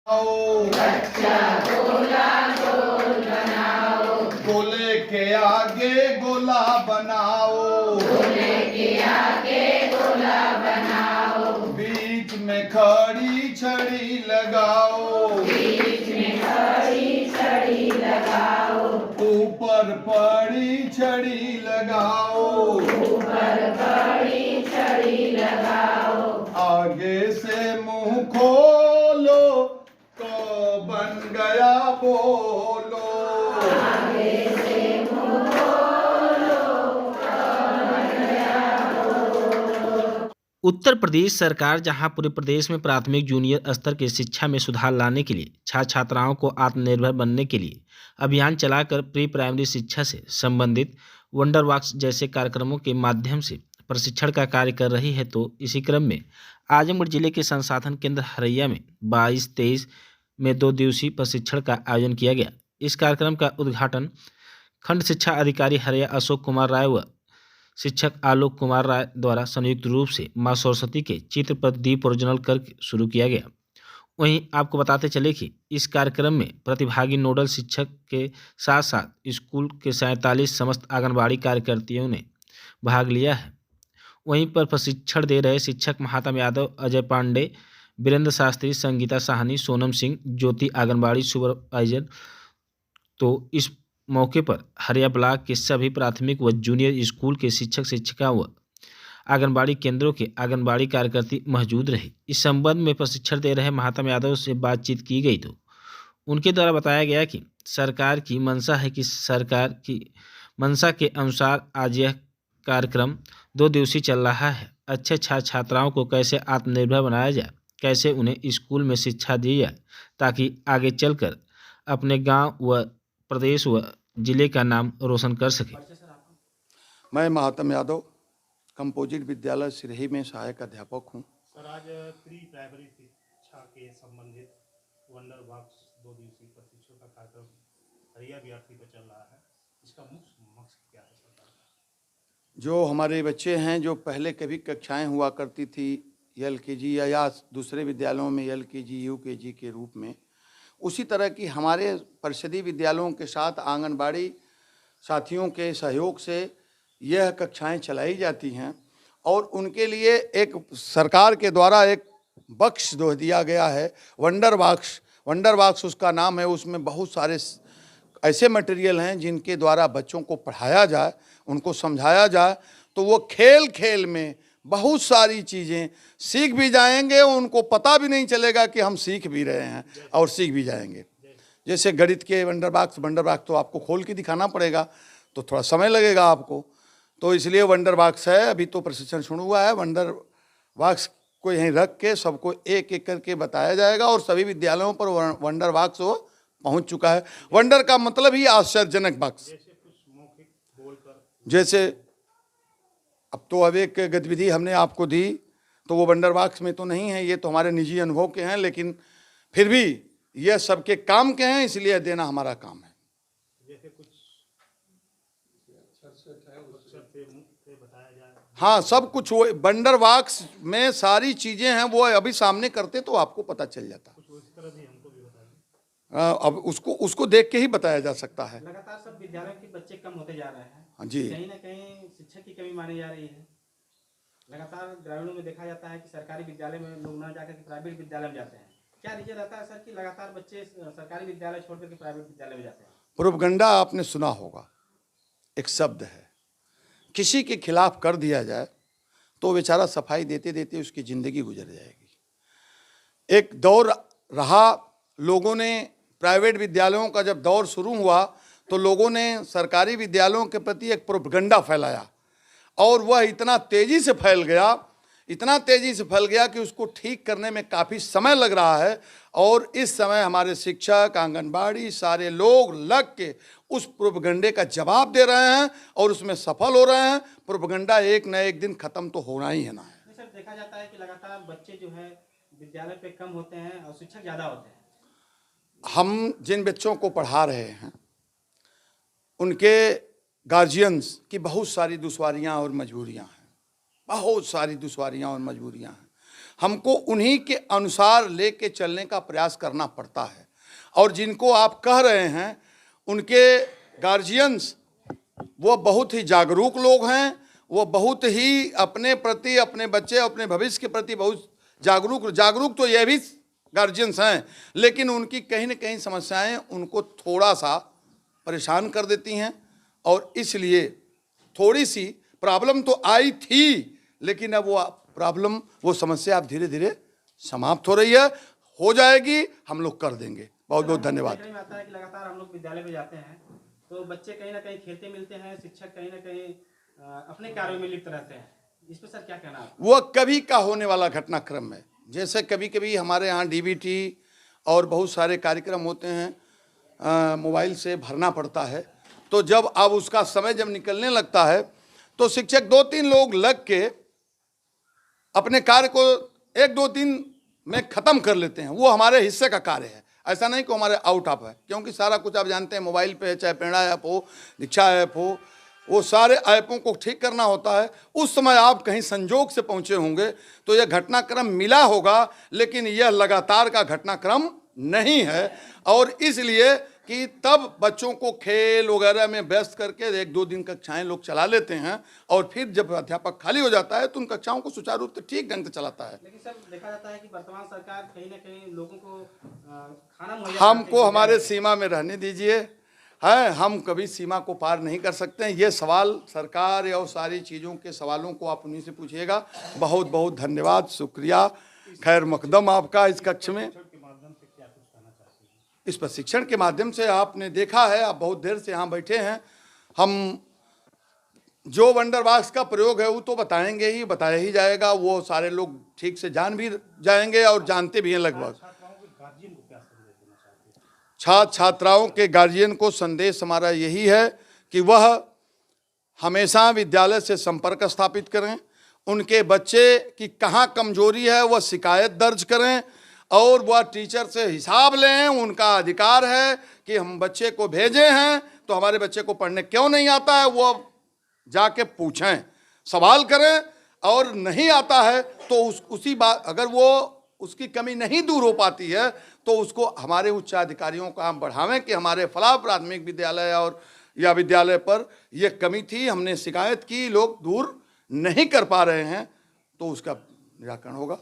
बच्चा गोला गोल बनाओ, गोले के आगे गोला बनाओ, गोले के आगे गोला बनाओ, बीच में खड़ी छड़ी लगाओ, बीच में खड़ी छड़ी लगाओ, ऊपर पड़ी छड़ी लगाओ, ऊपर पड़ी छड़ी लगाओ, आगे से मुंह खोलो तो बन गया बोलो, आगे से मुंह खोलो तो बन गया बोलो। उत्तर प्रदेश सरकार जहां पूरे प्रदेश में प्राथमिक जूनियर स्तर की शिक्षा में सुधार लाने के लिए छात्र छात्राओं को आत्मनिर्भर बनने के लिए अभियान चलाकर प्री प्राइमरी शिक्षा से संबंधित वंडर वॉक्स जैसे कार्यक्रमों के माध्यम से प्रशिक्षण का कार्य कर रही है, तो इसी क्रम में आजमगढ़ जिले के संसाधन केंद्र हरैया में 22-23 में 2 दिवसीय प्रशिक्षण का आयोजन किया गया। इस कार्यक्रम का उद्घाटन खंड शिक्षा अधिकारी हरैया अशोक कुमार राय व शिक्षक आलोक कुमार राय द्वारा संयुक्त रूप से मां सरस्वती के चित्र पर दीप प्रज्वलन कर शुरू किया गया। वहीं आपको बताते चले कि इस कार्यक्रम में प्रतिभागी नोडल शिक्षक के साथ साथ स्कूल के 47 समस्त आंगनबाड़ी कार्यकर्तियों ने भाग लिया है। वहीं पर प्रशिक्षण दे रहे शिक्षक महात्मा यादव, अजय पांडे, वीरेंद्र शास्त्री, संगीता साहनी, सोनम सिंह, ज्योति आंगनबाड़ी सुपरवाइजर। तो इस मौके पर हरैया ब्लॉक के सभी प्राथमिक व जूनियर स्कूल के शिक्षक शिक्षिका व आंगनबाड़ी केंद्रों के आंगनबाड़ी कार्यकर्ती मौजूद रहे। इस संबंध में प्रशिक्षण दे रहे महात्मा यादव से बातचीत की गई तो उनके द्वारा बताया गया कि सरकार की मंशा है कि सरकार की मंशा के अनुसार आज यह कार्यक्रम 2 दिवसीय चल रहा है। अच्छे छात्र छात्राओं को कैसे आत्मनिर्भर बनाया जाए, कैसे उन्हें स्कूल में शिक्षा दी जाए ताकि आगे चलकर अपने गांव व प्रदेश व जिले का नाम रोशन कर सके। मैं महात्मा यादव कंपोजिट विद्यालय सिरही में सहायक अध्यापक हूँ। सर, आज प्री प्राइमरी शिक्षा के संबंधित वंडर वॉक्स 2 दिवसीय प्रशिक्षण का कार्यक्रम हरैया बीआरसी पर चल रहा है। इसका मुख्य मकसद क्या है सरकार का? जो हमारे बच्चे हैं जो पहले कभी कक्षाएं हुआ करती थी LKG या दूसरे विद्यालयों में LKG UKG के रूप में, उसी तरह की हमारे परिषदीय विद्यालयों के साथ आंगनबाड़ी साथियों के सहयोग से यह कक्षाएं चलाई जाती हैं और उनके लिए एक सरकार के द्वारा एक बक्स दो दिया गया है, वंडर बॉक्स। वंडर बॉक्स उसका नाम है। उसमें बहुत सारे ऐसे मटेरियल हैं जिनके द्वारा बच्चों को पढ़ाया जाए, उनको समझाया जाए, तो वो खेल खेल में बहुत सारी चीज़ें सीख भी जाएंगे, उनको पता भी नहीं चलेगा कि हम सीख भी रहे हैं और सीख भी जाएंगे। जैसे गणित के वंडर बॉक्स तो आपको खोल के दिखाना पड़ेगा, तो थोड़ा समय लगेगा आपको, तो इसलिए वंडर बॉक्स है। अभी तो प्रशिक्षण शुरू हुआ है। वंडर बॉक्स को यहीं रख के सबको एक एक करके बताया जाएगा और सभी विद्यालयों पर वंडर बॉक्स वो पहुंच चुका है। वंडर का मतलब ही आश्चर्यजनक बॉक्स। जैसे अब एक गतिविधि हमने आपको दी तो वो वंडर बॉक्स में तो नहीं है, ये तो हमारे निजी अनुभव के हैं, लेकिन फिर भी ये सबके काम के हैं, इसलिए देना हमारा काम है। जैसे कुछ बताया जाए। हाँ, सब कुछ वो वंडर बॉक्स में सारी चीजें हैं, वो अभी सामने करते तो आपको पता चल जाता। अब उसको देख के ही बताया जा सकता है। लगातार सब विद्यालयों के बच्चे कम होते जा रहे हैं। हाँ जी, कहीं ना कहीं शिक्षक की कमी मानी जा रही है। लगातार ग्रामीणों में देखा जाता है कि सरकारी विद्यालय में लोग न जाकर के प्राइवेट विद्यालय में जाते हैं। क्या रीजन रहता है सर कि लगातार बच्चे सरकारी विद्यालय छोड़कर के प्राइवेट विद्यालय में जाते हैं? प्रोपगंडा आपने सुना होगा, एक शब्द है। किसी के खिलाफ कर दिया जाए तो बेचारा सफाई देते देते उसकी जिंदगी गुजर जाएगी। एक दौर रहा, लोगों ने प्राइवेट विद्यालयों का जब दौर शुरू हुआ तो लोगों ने सरकारी विद्यालयों के प्रति एक प्रोपगंडा फैलाया और वह इतना तेजी से फैल गया कि उसको ठीक करने में काफ़ी समय लग रहा है। और इस समय हमारे शिक्षक, आंगनबाड़ी, सारे लोग लग के उस प्रोपगंडे का जवाब दे रहे हैं और उसमें सफल हो रहे हैं। प्रोपगंडा एक न एक दिन खत्म तो होना ही है ना है। सर, देखा जाता है कि लगातार बच्चे जो है विद्यालय पे कम होते हैं और शिक्षक ज़्यादा होते हैं। हम जिन बच्चों को पढ़ा रहे हैं उनके गार्जियंस की बहुत सारी दुश्वारियां और मजबूरियां हैं, बहुत सारी दुश्वारियां और मजबूरियां हैं। हमको उन्हीं के अनुसार लेके चलने का प्रयास करना पड़ता है। और जिनको आप कह रहे हैं उनके गार्जियंस वो बहुत ही जागरूक लोग हैं, वो बहुत ही अपने प्रति, अपने बच्चे, अपने भविष्य के प्रति बहुत जागरूक तो ये भी गार्जियंस हैं, लेकिन उनकी कहीं न कहीं समस्याएं उनको थोड़ा सा परेशान कर देती हैं। और इसलिए थोड़ी सी प्रॉब्लम तो आई थी, लेकिन अब वो समस्या अब धीरे धीरे समाप्त हो रही है, हो जाएगी, हम लोग कर देंगे। बहुत बहुत धन्यवाद। देखने में आता है कि लगातार हम लोग विद्यालय में जाते हैं तो बच्चे कहीं ना कहीं खेलते मिलते हैं, शिक्षक कहीं ना कहीं अपने कार्यों में लिप्त रहते हैं। इस पर सर क्या कहना है? वो कभी का होने वाला घटनाक्रम है। जैसे कभी कभी हमारे यहाँ डीबीटी और बहुत सारे कार्यक्रम होते हैं, मोबाइल से भरना पड़ता है, तो जब अब उसका समय जब निकलने लगता है तो शिक्षक 2-3 लोग लग के अपने कार्य को 1-2 दिन में ख़त्म कर लेते हैं। वो हमारे हिस्से का कार्य है, ऐसा नहीं कि हमारे आउट ऑफ है, क्योंकि सारा कुछ आप जानते हैं मोबाइल पे है, चाहे प्रेरणा ऐप हो, दीक्षा ऐप हो, वो सारे ऐपों को ठीक करना होता है। उस समय आप कहीं संजोग से पहुंचे होंगे तो यह घटनाक्रम मिला होगा, लेकिन यह लगातार का घटनाक्रम नहीं है। और इसलिए कि तब बच्चों को खेल वगैरह में व्यस्त करके 1-2 दिन कक्षाएं लोग चला लेते हैं, और फिर जब अध्यापक खाली हो जाता है तो उन कक्षाओं को सुचारू रूप से ठीक ढंग से चलाता है। लेकिन सर देखा जाता है कि वर्तमान सरकार कहीं ना कहीं लोगों को खाना मुहैया हमको हमारे सीमा में रहने दीजिए, है, हम कभी सीमा को पार नहीं कर सकते हैं। ये सवाल सरकार और सारी चीज़ों के सवालों को आप उन्हीं से पूछिएगा। बहुत बहुत धन्यवाद, शुक्रिया, खैर मकदम आपका इस कक्ष में। इस प्रशिक्षण के माध्यम से आपने देखा है, आप बहुत देर से यहाँ बैठे हैं, हम जो वंडर बॉक्स का प्रयोग है वो तो बताएंगे ही, बताया ही जाएगा, वो सारे लोग ठीक से जान भी जाएंगे और जानते भी हैं लगभग। छात्र छात्राओं के गार्जियन को संदेश हमारा यही है कि वह हमेशा विद्यालय से संपर्क स्थापित करें, उनके बच्चे की कहाँ कमजोरी है वह शिकायत दर्ज करें, और वह टीचर से हिसाब लें। उनका अधिकार है कि हम बच्चे को भेजे हैं तो हमारे बच्चे को पढ़ने क्यों नहीं आता है, वो जाके पूछें, सवाल करें, और नहीं आता है तो उसी बात, अगर वो उसकी कमी नहीं दूर हो पाती है तो उसको हमारे उच्च अधिकारियों को हम बढ़ावें कि हमारे फलां प्राथमिक विद्यालय और या विद्यालय पर यह कमी थी, हमने शिकायत की, लोग दूर नहीं कर पा रहे हैं, तो उसका निराकरण होगा।